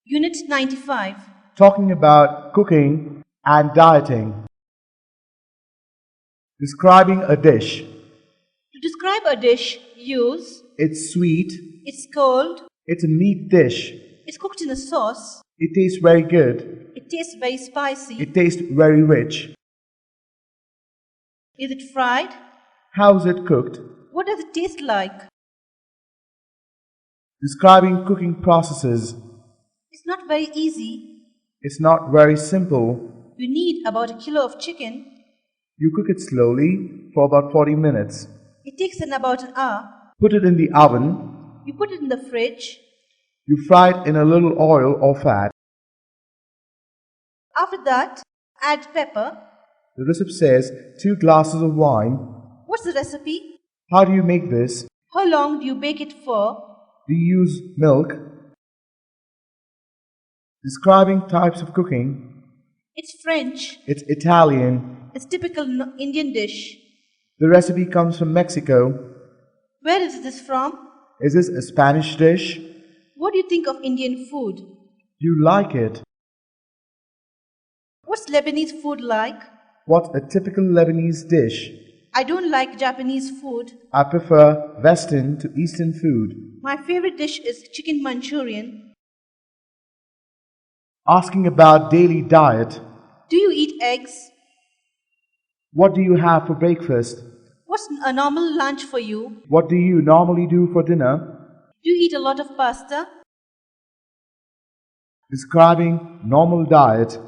Unit 95. Talking about cooking and dieting. Describing a dish. To describe a dish, use It's sweet. it's cold, It's a meat dish. it's cooked in a sauce, It tastes very good. it tastes very spicy. It tastes very rich. Is it fried? How is it cooked? What does it taste like? Describing cooking processes. It's not very easy. It's not very simple. You need about a kilo of chicken. You cook it slowly for about 40 minutes. It takes about an hour. Put it in the oven. You put it in the fridge. You fry it in a little oil or fat. After that, add pepper. The recipe says 2 glasses of wine. What's the recipe? How do you make this? How long do you bake it for? Do you use milk? Describing types of cooking. It's French. It's Italian. It's typical Indian dish. The recipe comes from Mexico. Where is this from? Is this a Spanish dish? What do you think of Indian food? You like it. What's Lebanese food like? What's a typical Lebanese dish? I don't like Japanese food. I prefer Western to Eastern food. My favorite dish is chicken Manchurian. Asking about daily diet. Do you eat eggs? What do you have for breakfast? What's a normal lunch for you? What do you normally do for dinner? Do you eat a lot of pasta? Describing normal diet.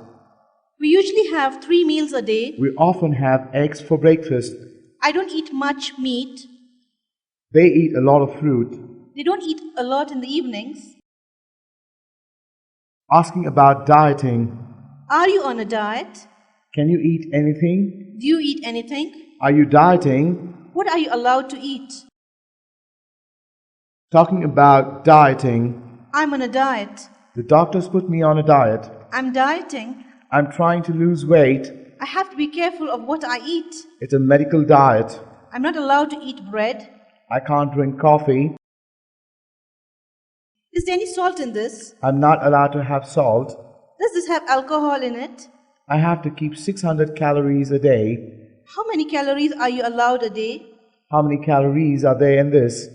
We usually have 3 meals a day. We often have eggs for breakfast. I don't eat much meat. They eat a lot of fruit. They don't eat a lot in the evenings. Asking about dieting. Are you on a diet? Can you eat anything? Do you eat anything? Are you dieting? What are you allowed to eat? Talking about dieting. I'm on a diet. The doctors put me on a diet. I'm dieting. I'm trying to lose weight. I have to be careful of what I eat. It's a medical diet. I'm not allowed to eat bread. I can't drink coffee. Is there any salt in this? I'm not allowed to have salt. Does this have alcohol in it? I have to keep 600 calories a day. How many calories are you allowed a day? How many calories are there in this?